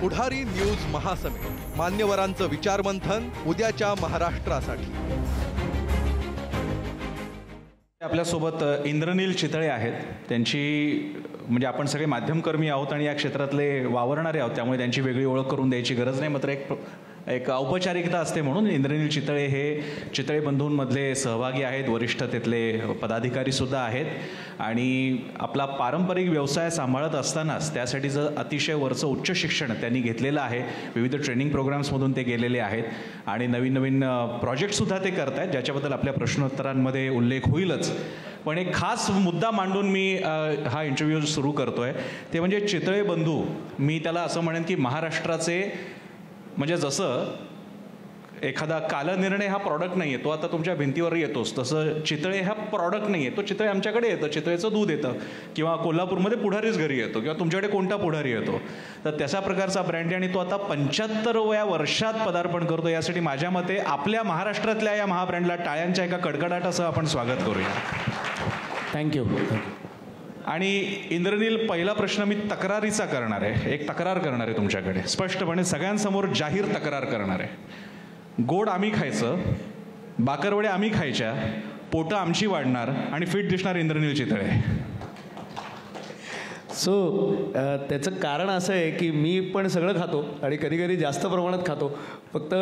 पुढारी news महासमेट, मान्यवरांचं विचारमंथन उद्याच्या महाराष्ट्रासाठी। आपल्यासोबत इंद्रनील चितळे आहेत। त्यांची म्हणजे आपण सगळे माध्यमकर्मी आहोत आणि या क्षेत्रातले वावरणारे आहोत, त्यामुळे त्यांची वेगळी ओळख करून द्यायची गरज नाही, मात्र एक औपचारिकता असते म्हणून इंद्रनील चितळे हे चितळे बंधूंमधले सहभागी आहेत, वरिष्ठतेतले पदाधिकारी सुद्धा आहेत आणि आपला पारंपरिक व्यवसाय सांभाळत असतानाच त्यासाठीचं अतिशय वरचं उच्च शिक्षण त्यांनी घेतलेलं आहे। विविध ट्रेनिंग प्रोग्राम्समधून ते गेलेले आहेत आणि नवीन नवीन प्रोजेक्टसुद्धा ते करत आहेत, ज्याच्याबद्दल आपल्या प्रश्नोत्तरांमध्ये उल्लेख होईलच। पण एक खास मुद्दा मांडून मी हा इंटरव्ह्यू सुरू करतोय, ते म्हणजे चितळे बंधू। मी त्याला असं म्हणेन की महाराष्ट्राचे, म्हणजे जसं एखादा कालनिर्णय हा प्रॉडक्ट नाही आहे, तो आता तुमच्या भिंतीवर येतोच, तसं चितळे हा प्रॉडक्ट नाही आहे, तो चितळे आमच्याकडे येतं, चितळेचं दूध येतं किंवा कोल्हापूरमध्ये पुढारीच घरी येतो किंवा तुमच्याकडे कोणता पुढारी येतो, तर त्याचा प्रकारचा ब्रँड आहे आणि तो आता 75व्या वर्षात पदार्पण करतो। यासाठी माझ्या मते आपल्या महाराष्ट्रातल्या या महाब्रँडला टाळ्यांच्या एका कडकडाटासह आपण स्वागत करूया। थँक्यू। आणि इंद्रनील, पहिला प्रश्न मी तक्रारीचा करणार आहे, एक तक्रार करणार आहे तुमच्याकडे, स्पष्टपणे सगळ्यांसमोर जाहीर तक्रार करणार आहे। गोड आम्ही खायचं, बाकरवडे आम्ही खायच्या, पोटं आमची वाढणार आणि फिट दिसणार इंद्रनील चितळे। सो त्याचं कारण असं आहे की मी पण सगळं खातो आणि कधी कधी जास्त प्रमाणात खातो, फक्त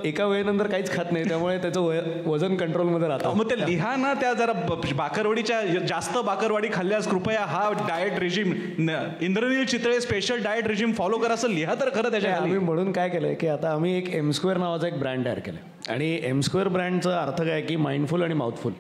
एका वेळेनंतर काहीच खात नाही, त्यामुळे त्याचं वजन कंट्रोलमध्ये राहतं। मग ते लिहा ना, त्या जरा बाकरवडीच्या जास्त बाकरवाडी खाल्ल्यास कृपया हा diet regime, Indraneel Chitale special diet regime follow करा असं लिहा तर खरं त्याच्या। आम्ही म्हणून काय केलंय की आता आम्ही एक M² नावाचा एक ब्रँड तयार केलाय आणि M² ब्रँडचा अर्थ काय की माइंडफुल आणि माउथफुल,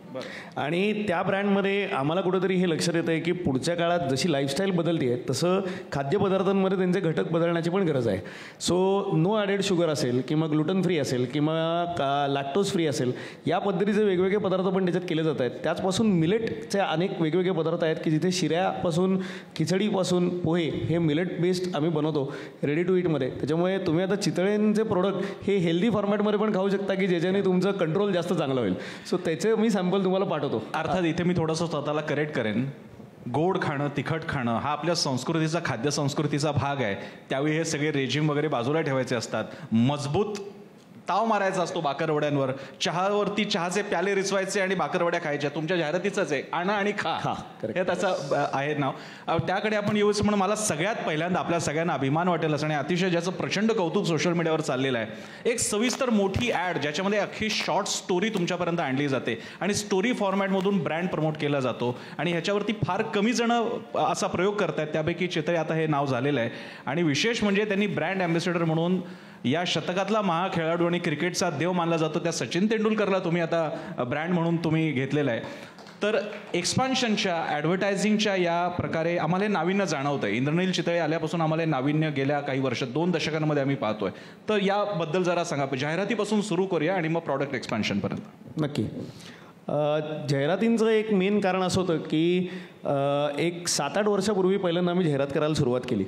आणि त्या ब्रँडमध्ये आम्हाला कुठेतरी हे लक्षात येतं आहे की पुढच्या काळात जशी लाईफस्टाईल बदलते आहे तसं खाद्यपदार्थांमध्ये त्यांचे घटक बदलण्याची पण गरज आहे। सो नो ॲडेड शुगर असेल किंवा ग्लुटन फ्री असेल किंवा लॅक्टोज फ्री असेल, या पद्धतीचे वेगवेगळे पदार्थ पण त्याच्यात केले जात आहेत। त्याचपासून मिलेटचे अनेक वेगवेगळे पदार्थ आहेत की जिथे शिऱ्यापासून, खिचडीपासून पोहे हे मिलेट बेस्ड आम्ही बनवतो रेडी टू ईटमध्ये। त्याच्यामुळे तुम्ही आता चितळेंचे प्रोडक्ट हे हेल्दी फॉर्मॅटमध्ये पण खाऊ शकता की ज्याच्याने तुमचं कंट्रोल जास्त चांगलं होईल। सो त्याचे मी सॅम्पल तुम्हाला पाठवतो। अर्थात इथे मी थोडंसं स्वतःला करेक्ट करेन, गोड खाणं, तिखट खाणं हा आपल्या संस्कृतीचा, खाद्य संस्कृतीचा भाग आहे। त्यावेळी हे सगळे रेजिम वगैरे बाजूला ठेवायचे असतात, मजबूत ताव मारायचा असतो बाकरवड्यांवर, चहावरती चहाचे प्याले रिचवायचे आणि बाकरवड्या खायच्या। तुमच्या जाहिरातीच आहे, आणा आणि खा, हे त्याचं आहे नाव। त्याकडे आपण येऊच, म्हणून मला सगळ्यात पहिल्यांदा आपल्या सगळ्यांना अभिमान वाटेल असं आणि अतिशय ज्याचं प्रचंड कौतुक सोशल मीडियावर चाललेलं आहे, एक सविस्तर मोठी ॲड ज्याच्यामध्ये अख्खी शॉर्ट स्टोरी तुमच्यापर्यंत आणली जाते आणि स्टोरी फॉर्मॅटमधून ब्रँड प्रमोट केला जातो आणि ह्याच्यावरती फार कमी जण असा प्रयोग करतात, त्यापैकी चितळे आता हे नाव झालेलं आहे। आणि विशेष म्हणजे त्यांनी ब्रँड ॲम्बॅसेडर म्हणून या शतकातला महाखेळाडू आणि क्रिकेटचा देव मानला जातो त्या सचिन तेंडुलकरला तुम्ही आता ब्रँड म्हणून तुम्ही घेतलेला आहे। तर एक्सपान्शनच्या, ॲडव्हर्टायझिंगच्या या प्रकारे आम्हाला नाविन्य जाणवतं आहे। इंद्रनील चितळे आल्यापासून आम्हाला नाविन्य गेल्या काही वर्ष, 2 दशकांमध्ये आम्ही पाहतोय, तर याबद्दल जरा सांगा। जाहिरातीपासून सुरू करूया आणि मग प्रॉडक्ट एक्सपान्शनपर्यंत। नक्की। जाहिरातींचं एक मेन कारण असं होतं की एक 7-8 वर्षापूर्वी पहिल्यांदा आम्ही जाहिरात करायला सुरुवात केली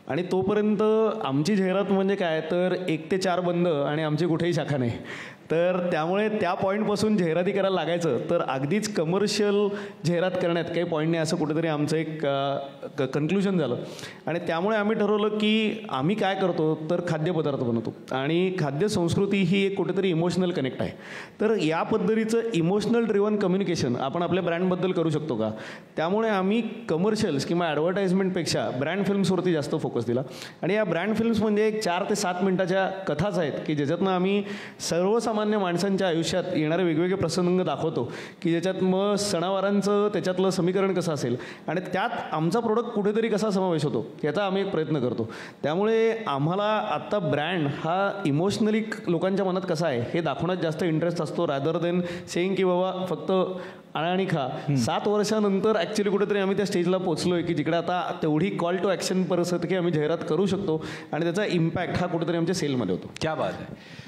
आणि तोपर्यंत आमची जाहिरात म्हणजे काय तर 1 ते 4 बंद आणि आमची कुठेही शाखा नाही, तर त्यामुळे त्या पॉईंटपासून जाहिराती करायला लागायचं, तर अगदीच कमर्शियल जाहिरात करण्यात काही पॉईंट नाही असं कुठेतरी आमचं एक कन्क्लुजन झालं आणि त्यामुळे आम्ही ठरवलं की आम्ही काय करतो तर खाद्यपदार्थ बनवतो आणि खाद्य संस्कृती ही एक कुठेतरी इमोशनल कनेक्ट आहे, तर या पद्धतीचं इमोशनल ड्रिव्हन कम्युनिकेशन आपण आपल्या ब्रँडबद्दल करू शकतो का। त्यामुळे आम्ही कमर्शियल्स किंवा ॲडव्हर्टाइजमेंटपेक्षा ब्रँड फिल्म्सवरती जास्त फोकस दिला आणि या ब्रँड फिल्म्स म्हणजे एक 4 ते 7 मिनिटाच्या कथाच आहेत की ज्याच्यातनं आम्ही सर्वसामान्य माणसांच्या आयुष्यात येणारे वेगवेगळे प्रसंग दाखवतो की ज्याच्यात मग सणावारांचं त्याच्यातलं समीकरण कसं असेल आणि त्यात आमचा प्रोडक्ट कुठेतरी कसा समावेश होतो याचा आम्ही एक प्रयत्न करतो। त्यामुळे आम्हाला आत्ता ब्रँड हा इमोशनली लोकांच्या मनात कसा आहे हे दाखवण्यात जास्त इंटरेस्ट असतो, रादर देन सेईंग की बाबा फक्त आणा आणि खा। 7 वर्षानंतर ॲक्च्युली कुठेतरी आम्ही त्या स्टेजला पोहोचलो आहे की जिकडे आता तेवढी कॉल टू ॲक्शन परिस्थिती की आम्ही जाहिरात करू शकतो आणि त्याचा इम्पॅक्ट हा कुठेतरी आमच्या सेलमध्ये होतो। क्या बात आहे।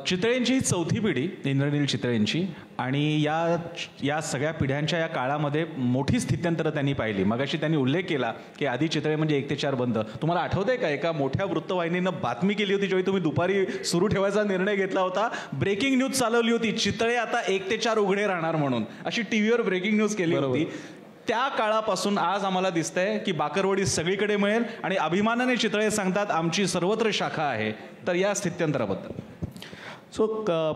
चितळेंची ही 4थी पिढी इंद्रनील चितळेंची आणि या सगळ्या पिढ्यांच्या या काळामध्ये मोठी स्थित्यंतरं त्यांनी पाहिली। मगाशी त्यांनी उल्लेख केला की आधी चितळे म्हणजे 1 ते 4 बंद। तुम्हाला आठवतंय का एका मोठ्या वृत्तवाहिनीनं बातमी केली होती ज्यावेळी तुम्ही दुपारी सुरू ठेवायचा निर्णय घेतला होता, ब्रेकिंग न्यूज चालवली होती, चितळे आता 1 ते 4 उघडे राहणार म्हणून, अशी टीव्हीवर ब्रेकिंग न्यूज केली होती। त्या काळापासून आज आम्हाला दिसतंय की बाकरवडी सगळीकडे मिळेल आणि अभिमानाने चितळे सांगतात आमची सर्वत्र शाखा आहे. तर या स्थित्यंतराबद्दल सो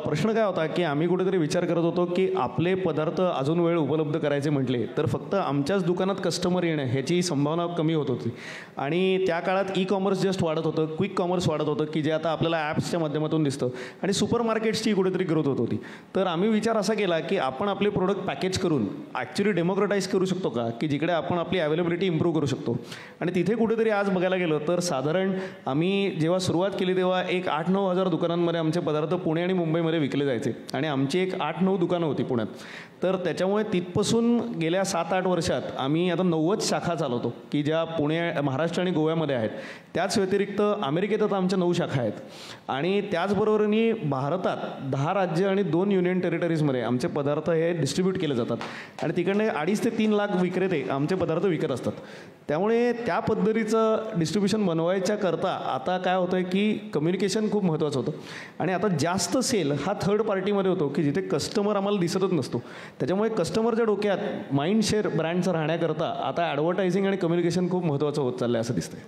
प्रश्न काय होता की आम्ही कुठेतरी विचार करत होतो की आपले पदार्थ अजून वेळ उपलब्ध करायचे म्हटले तर फक्त आमच्याच दुकानात कस्टमर येणं ह्याची संभावना कमी होत होती. आणि त्या काळात ई कॉमर्स जस्ट वाढत होतं, क्विक कॉमर्स वाढत होतं की जे आता आपल्याला ॲप्सच्या माध्यमातून दिसतं आणि सुपर मार्केट्सची कुठेतरी ग्रोथ होत होती. तर आम्ही विचार असा केला की आपण आपले प्रोडक्ट पॅकेज करून ॲक्च्युली डेमोक्रेटाईज करू शकतो का, की जिकडे आपण आपली अवेलेबिलिटी इम्प्रूव्ह करू शकतो. आणि तिथे कुठेतरी आज बघायला गेलं तर साधारण आम्ही जेव्हा सुरुवात केली तेव्हा एक 8-9 हजार दुकानांमध्ये आमचे पदार्थ पुणे आणि मुंबईमध्ये विकले जायचे आणि आमची एक 8-9 दुकानं होती पुण्यात. तर त्याच्यामुळे तिथपासून गेल्या 7-8 वर्षात आम्ही आता 90 शाखा चालवतो की ज्या पुणे, महाराष्ट्र आणि गोव्यामध्ये आहेत. त्याच व्यतिरिक्त अमेरिकेत आता आमच्या 9 शाखा आहेत. आणि त्याचबरोबरीने भारतात 10 राज्य आणि 2 युनियन टेरिटरीजमध्ये आमचे पदार्थ हे डिस्ट्रीब्यूट केले जातात आणि तिकडे 2.5 ते 3 लाख विक्रेते आमचे पदार्थ विकत असतात. त्यामुळे त्या पद्धतीचं डिस्ट्रीब्युशन बनवायच्या करता आता काय होतं आहे की कम्युनिकेशन खूप महत्त्वाचं होतं. आणि आता जास्त सेल हा थर्ड पार्टीमध्ये होतो की जिथे कस्टमर आम्हाला दिसतच नसतो. त्याच्यामुळे कस्टमरच्या डोक्यात माइंड शेअर ब्रँडचं राहण्याकरता आता ॲडव्हर्टायझिंग आणि कम्युनिकेशन खूप महत्त्वाचं होत चाललं आहे असं दिसतंय.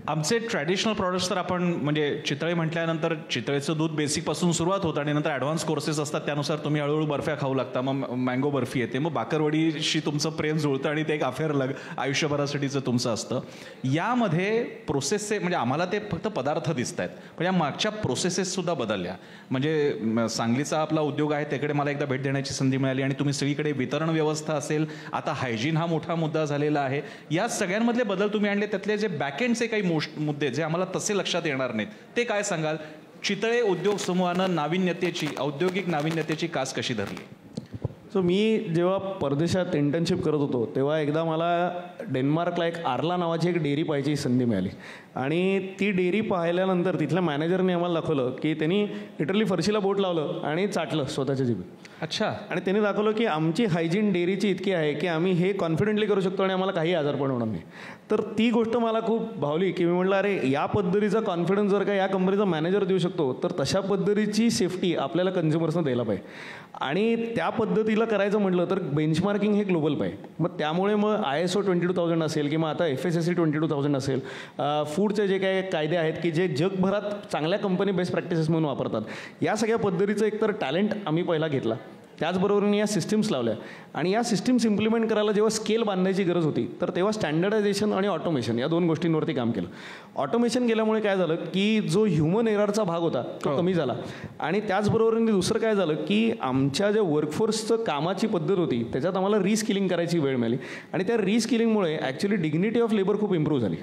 आमचे ट्रॅडिशनल प्रॉडक्ट्स तर आपण म्हणजे चितळे म्हटल्यानंतर चितळेचं दूध बेसिकपासून सुरुवात होतं आणि नंतर ॲडव्हान्स कोर्सेस असतात त्यानुसार तुम्ही हळूहळू बर्फ्या खाऊ लागता, मग मँगो बर्फी येते, मग बाकरवडीशी तुमचं प्रेम जुळतं आणि ते एक अफेअर आयुष्यभरासाठीचं तुमचं असतं. यामध्ये प्रोसेसचे म्हणजे आम्हाला ते फक्त पदार्थ दिसत आहेत पण या मागच्या प्रोसेसेससुद्धा बदलल्या. म्हणजे सांगलीचा आपला उद्योग आहे त्याकडे मला एकदा भेट देण्याची संधी मिळाली आणि तुम्ही सगळीकडे वितरण व्यवस्था असेल, आता हायजीन हा मोठा मुद्दा झालेला आहे. या सगळ्यांमधले बदल तुम्ही आणले, त्यातले जे बॅकएंडचे काही मुद्दे जे आम्हाला तसे लक्षात येणार नाहीत ते काय सांगाल? चितळे उद्योग समूहानं नाविन्यतेची, औद्योगिक नाविन्यतेची कास कशी धरली? सो मी जेव्हा परदेशात इंटर्नशिप करत होतो तेव्हा एकदा मला डेन्मार्कला एक आर्ला नावाची एक डेअरी पाहायची संधी मिळाली आणि ती डेअरी पाहिल्यानंतर तिथल्या मॅनेजरने आम्हाला दाखवलं की त्यांनी लिटरली फरशीला बोट लावलं आणि चाटलं स्वतःच्या जिभेत. अच्छा. आणि त्यांनी दाखवलं की आमची हायजीन डेअरीची इतकी आहे की आम्ही हे कॉन्फिडेंटली करू शकतो आणि आम्हाला काही आजारपण होणार नाही. तर ती गोष्ट मला खूप भावली की मी म्हटलं अरे या पद्धतीचा कॉन्फिडन्स जर का या कंपनीचा मॅनेजर देऊ शकतो तर तशा पद्धतीची सेफ्टी आपल्याला कन्झ्युमर्सनं द्यायला पाहिजे. आणि त्या पद्धतीला करायचं म्हटलं तर बेंचमार्किंग हे ग्लोबल पाहिजे. मग त्यामुळे मग ISO 22000 असेल किंवा आता FSSAI 22000 असेल, फूडचे जे काही कायदे आहेत की जे जगभरात चांगल्या कंपनी बेस्ट प्रॅक्टिसेस म्हणून वापरतात, या सगळ्या पद्धतीचं एकतर टॅलेंट आम्ही पहिला घेतला. त्याचबरोबरीने या सिस्टीम्स लावल्या आणि या सिस्टीम्स इम्प्लिमेंट करायला जेव्हा स्केल बांधायची गरज होती तर तेव्हा स्टँडर्डायझेशन आणि ऑटोमेशन या 2 गोष्टींवरती काम केलं. ऑटोमेशन केल्यामुळे काय झालं की जो ह्युमन एररचा भाग होता तो कमी झाला आणि त्याचबरोबरीने दुसरं काय झालं की आमच्या ज्या वर्कफोर्सचं कामाची पद्धत होती त्याच्यात आम्हाला रिस्किलिंग करायची वेळ मिळाली आणि त्या रिस्किलिंगमुळे ॲक्च्युली डिग्निटी ऑफ लेबर खूप इम्प्रूव्ह झाली.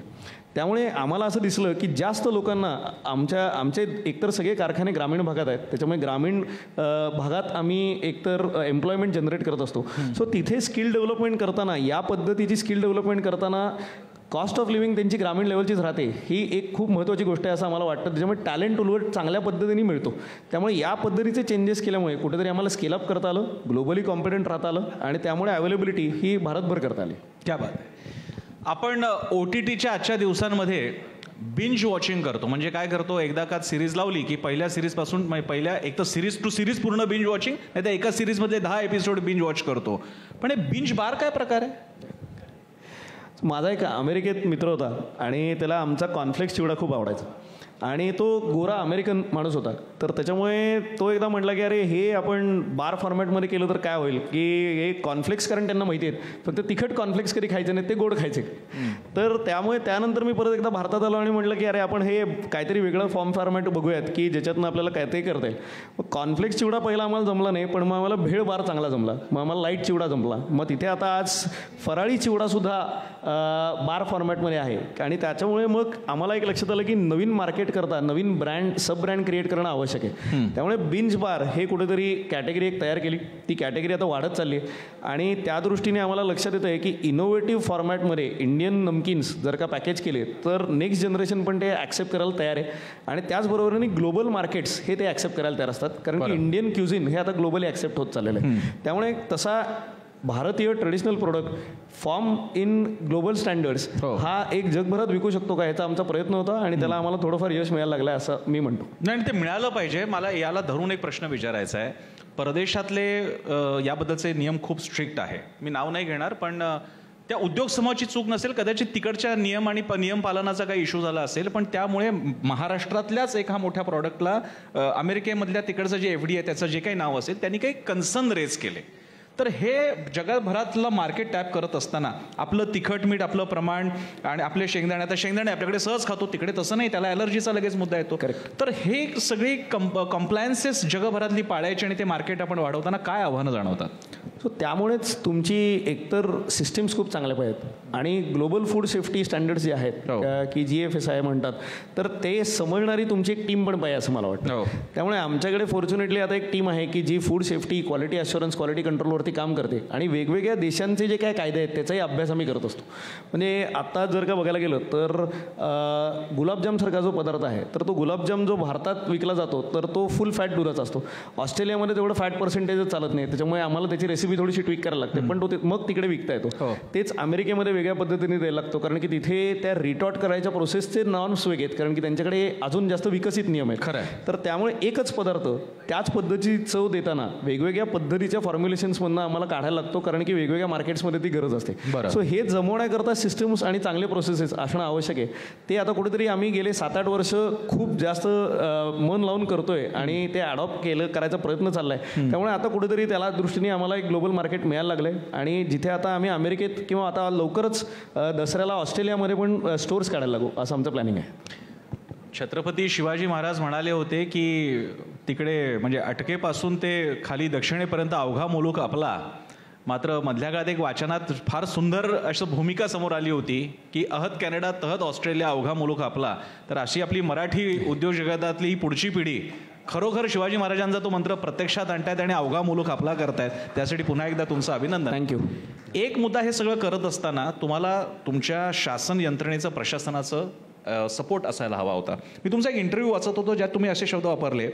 त्यामुळे आम्हाला असं दिसलं की जास्त लोकांना आमचे एकतर सगळे कारखाने ग्रामीण भागात आहेत त्याच्यामुळे ग्रामीण भागात आम्ही एकतर एम्प्लॉयमेंट जनरेट करत असतो. सो तिथे स्किल डेव्हलपमेंट करताना, या पद्धतीची स्किल डेव्हलपमेंट करताना कॉस्ट ऑफ लिव्हिंग त्यांची ग्रामीण लेवलचीच राहते, ही एक खूप महत्त्वाची गोष्ट आहे असं आम्हाला वाटतं. त्याच्यामुळे टॅलेंट उलट चांगल्या पद्धतीने मिळतो. त्यामुळे या पद्धतीचे चेंजेस केल्यामुळे कुठेतरी आम्हाला स्केल अप करता आलं, ग्लोबली कॉम्पिटंट राहता आलं आणि त्यामुळे अवेलेबिलिटी ही भारतभर करता आली. क्या बात आहे. आपण OTTच्या आजच्या दिवसांमध्ये बिंज वॉचिंग करतो. म्हणजे काय करतो, एकदा का सिरीज लावली की पहिल्या सिरीजपासून पहिल्या एक तर सिरीज टू सिरीज पूर्ण बिंज वॉचिंग, नाही तर एका सिरीजमधले 10 एपिसोड बिंज वॉच करतो. पण हे बिंज बार काय प्रकार आहे? माझा एक अमेरिकेत मित्र होता आणि त्याला आमचा कॉर्नफ्लेक्स चिवडा खूप आवडायचा आणि तो गोरा अमेरिकन माणूस होता. तर त्याच्यामुळे तो एकदा म्हटला की अरे हे आपण बार फॉर्मॅटमध्ये केलं तर काय होईल की हे कॉर्नफ्लेक्स, कारण त्यांना माहिती आहेत फक्त तिखट कॉर्नफ्लेक्स कधी खायचे नाहीत, ते गोड खायचे. तर त्यामुळे त्यानंतर मी परत एकदा भारतात आलो आणि म्हटलं की अरे आपण हे काहीतरी वेगळं फॉर्मॅट बघूयात की ज्याच्यातनं आपल्याला काहीतरी करता येईल. मग कॉर्नफ्लेक्स चिवडा पहिला आम्हाला जमला नाही, पण मग आम्हाला भेळ बार चांगला जमला, मग आम्हाला लाईट चिवडा जमला. मग तिथे आता आज फराळी चिवडासुद्धा बार फॉर्मॅटमध्ये आहे आणि त्याच्यामुळे मग आम्हाला एक लक्षात आलं की नवीन मार्केट करता, नवीन ब्रँड, सब ब्रँड क्रिएट करणं आवश्यक आहे. त्यामुळे बिंज बार हे कुठेतरी कॅटेगरी एक तयार केली. ती कॅटेगरी आता वाढत चालली आहे आणि त्या दृष्टीने आम्हाला लक्षात येतं आहे की इनोव्हेटिव्ह फॉर्मॅटमध्ये इंडियन नमकीन्स जर का पॅकेज केले तर नेक्स्ट जनरेशन पण ते ॲक्सेप्ट करायला तयार आहे आणि त्याचबरोबरीने ग्लोबल मार्केट्स हे ते ॲक्सेप्ट करायला तयार असतात, कारण की इंडियन क्युझिन हे आता ग्लोबली ॲक्सेप्ट होत चाललेलं आहे. त्यामुळे तसा भारतीय traditional product form in global standards हा एक जगभरात विकू शकतो का, याचा आमचा प्रयत्न होता आणि त्याला आम्हाला थोडंफार यश मिळायला लागलं असं मी म्हणतो. नाही, ते मिळालं पाहिजे. मला याला धरून एक प्रश्न विचारायचा आहे. परदेशातले याबद्दलचे नियम खूप स्ट्रिक्ट आहे. मी नाव नाही घेणार, पण त्या उद्योग समूहाची चूक नसेल, कदाचित तिकडच्या नियम आणि नियम पालनाचा काही इश्यू झाला असेल, पण त्यामुळे महाराष्ट्रातल्याच एका मोठ्या प्रॉडक्टला अमेरिकेमधल्या तिकडचं जे FD आहे त्याचं जे काही नाव असेल त्यांनी काही कन्सर्न रेज केले. तर हे जगभरातलं मार्केट टॅप करत असताना आपलं तिखट मीठ, आपलं प्रमाण आणि आपले शेंगदाणे, आता शेंगदाणे आपल्याकडे सहज खातो, तिकडे तसं नाही, त्याला ॲलर्जीचा लगेच मुद्दा येतो. तर हे सगळी कम्प्लायन्सेस जगभरातली पाळायची आणि ते मार्केट आपण वाढवताना काय आव्हानं जाणवतात? सो त्यामुळेच तुमची एकतर सिस्टीम्स खूप चांगल्या पाहिजेत आणि ग्लोबल फूड सेफ्टी स्टँडर्ड्स जे आहेत की GFSI म्हणतात, तर ते समजणारी तुमची एक टीम पण पाहिजे असं मला वाटतं. त्यामुळे आमच्याकडे फॉर्च्युनेटली आता एक टीम आहे की जी food safety, quality assurance, quality कंट्रोलवरती काम करते आणि वेगवेगळ्या देशांचे जे काय कायदे आहेत त्याचाही अभ्यास आम्ही करत असतो. म्हणजे आता जर का बघायला गेलं तर गुलाबजामसारखा जो पदार्थ आहे, तर तो गुलाबजाम जो भारतात विकला जातो तर तो फुल फॅट दुधाचा असतो. ऑस्ट्रेलियामध्ये तेवढं फॅट पर्सेंटेजच चालत नाही, त्याच्यामुळे आम्हाला त्याची रेसिपी थोडीशी ट्विक करायला लागते, पण तो मग तिकडे विकता येतो. तेच अमेरिकेमध्ये वेगळ्या पद्धतीने द्यायला लागतो, कारण की तिथे त्या रिटॉर्ट करायच्या प्रोसेसचे नॉर्म्स वेगळे आहेत, कारण की त्यांच्याकडे अजून जास्त विकसित नियम आहेत. खरं आहे. तर त्यामुळे एकच पदार्थ त्याच पद्धतीची चव देताना वेगवेगळ्या पद्धतीच्या फॉर्म्युलेशन्समधनं आम्हाला काढायला लागतो, कारण की वेगवेगळ्या मार्केट्समध्ये ती गरज असते. सो हे जमवण्याकरता सिस्टम्स आणि चांगले प्रोसेसेस असणं आवश्यक आहे. ते आता कुठेतरी आम्ही गेले 7-8 वर्ष खूप जास्त मन लावून करतोय आणि ते अडॉप्ट करायचा प्रयत्न चाललाय. त्यामुळे आता कुठेतरी त्याला दृष्टीने आम्हाला एक ग्लोबल मार्केट मिळायला लागलंय आणि जिथे आता आम्ही अमेरिकेत किंवा आता लवकरच दसऱ्याला ऑस्ट्रेलियामध्ये पण स्टोर्स काढायला लागू असं आमचं प्लॅनिंग आहे. छत्रपती शिवाजी महाराज म्हणाले होते की तिकडे म्हणजे अटकेपासून ते खाली दक्षिणेपर्यंत अवघा मुलूक आपला. मात्र मधल्या काळात एक वाचनात फार सुंदर अशी भूमिका समोर आली होती की अहत कॅनडा तहत ऑस्ट्रेलिया अवघा मुलूक आपला. तर अशी आपली मराठी उद्योग जगतातली ही पुढची पिढी खरोखर शिवाजी महाराजांचा तो मंत्र प्रत्यक्षात आणतायत आणि अवघा मुलूक आपला करतायत. त्यासाठी पुन्हा एकदा तुमचं अभिनंदन. थँक्यू. एक मुद्दा, हे सगळं करत असताना तुम्हाला तुमच्या शासन यंत्रणेचं, प्रशासनाचं सपोर्ट असायला हवा होता. मी तुमचा एक इंटरव्ह्यू वाचत होतो ज्यात तुम्ही असे शब्द वापरले,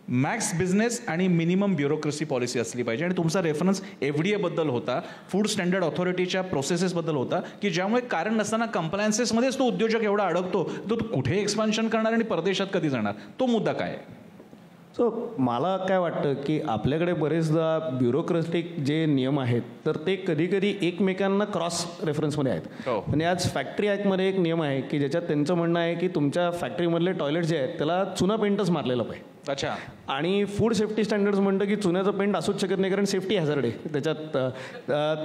मॅक्स बिझनेस आणि मिनिमम ब्युरोक्रेसी पॉलिसी असली पाहिजे, आणि तुमचा रेफरन्स FDA बद्दल होता, फूड स्टँडर्ड ऑथॉरिटीच्या प्रोसेसेसबद्दल होता की ज्यामुळे कारण नसताना कंप्लायन्सेसमध्येच तो उद्योजक एवढा अडकतो, तो कुठे एक्सपान्शन करणार आणि परदेशात कधी जाणार, तो मुद्दा काय आहे? सो मला काय वाटतं की आपल्याकडे बरेचदा ब्युरोक्रेटिक जे नियम आहेत तर ते कधी कधी एकमेकांना क्रॉस रेफरन्समध्ये आहेत. म्हणजे आज फॅक्टरी ॲक्टमध्ये एक नियम आहे की ज्याच्यात त्यांचं म्हणणं आहे की तुमच्या फॅक्टरीमधले टॉयलेट जे आहेत त्याला चुना पेंटच मारलेला पाहिजे. अच्छा. आणि फूड सेफ्टी स्टँडर्ड्स म्हणतं की चुन्याचं पेंट असूच शकत नाही कारण सेफ्टी हॅझार्ड आहे त्याच्यात,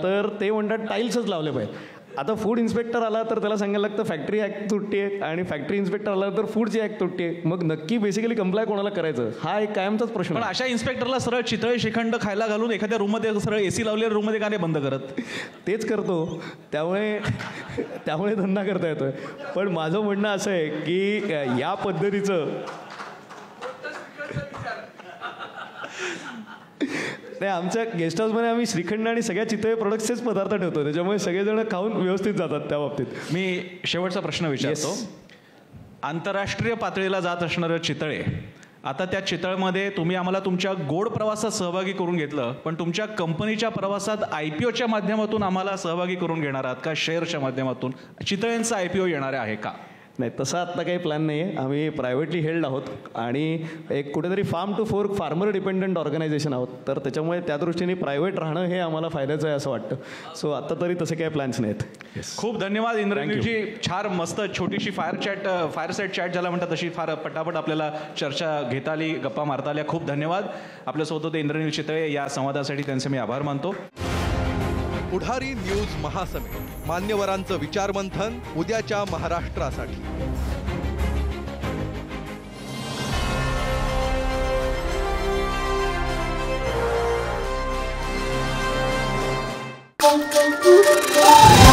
तर ते म्हणतात टाईल्सच लावले पाहिजे. आता फूड इन्स्पेक्टर आला तर त्याला सांगायला लागतं फॅक्टरी ॲक्ट तुटते आहे, आणि फॅक्टरी इन्स्पेक्टर आला तर फूडची ॲक्ट तुटते आहे. मग नक्की बेसिकली कंप्लाय कोणाला करायचं हा एक कायमचाच प्रश्न. पण अशा इन्स्पेक्टरला सरळ चितळे श्रीखंड खायला घालून एखाद्या रूममध्ये सरळ AC लावलेल्या रूममध्ये का नाही बंद करत? तेच करतो, त्यामुळे धंदा करता येतोय. पण माझं म्हणणं असं आहे की या पद्धतीचं नाही, आमच्या गेस्ट हाऊसमध्ये आम्ही श्रीखंड आणि सगळ्या चितळे प्रोडक्ट्सचेच पदार्थ ठेवतो, त्याच्यामुळे सगळेजण खाऊन व्यवस्थित जातात त्या बाबतीत. मी शेवटचा प्रश्न विचारतो. आंतरराष्ट्रीय पातळीला जात असणारं चितळे, आता त्या चितळमध्ये तुम्ही आम्हाला तुमच्या गोड प्रवासात सहभागी करून घेतलं, पण तुमच्या कंपनीच्या प्रवासात IPOच्या माध्यमातून आम्हाला सहभागी करून घेणार आहात का? शेअरच्या माध्यमातून चितळ्यांचा IPO येणार आहे का? नाही, तसा आत्ता काही प्लॅन नाही आहे. आम्ही प्रायव्हेटली हेल्ड आहोत आणि एक कुठेतरी farm to fork farmer dependent organisation आहोत, तर त्याच्यामुळे त्या दृष्टीने प्रायव्हेट राहणं हे आम्हाला फायद्याचं आहे असं वाटतं. सो आत्ता तरी तसे काही प्लॅन्स नाहीत. खूप धन्यवाद इंद्रनीलजी. छान मस्त छोटीशी फायर सेट चॅट ज्याला म्हणतात तशी फार पटापट आपल्याला चर्चा घेता आली, गप्पा मारता आल्या. खूप धन्यवाद. आपल्यासोबत होते इंद्रनील चितळे. या संवादासाठी त्यांचे मी आभार मानतो. पुढारी न्यूज महासमिट, मान्यवरांचं विचारमंथन उद्याच्या महाराष्ट्रासाठी. Thank you.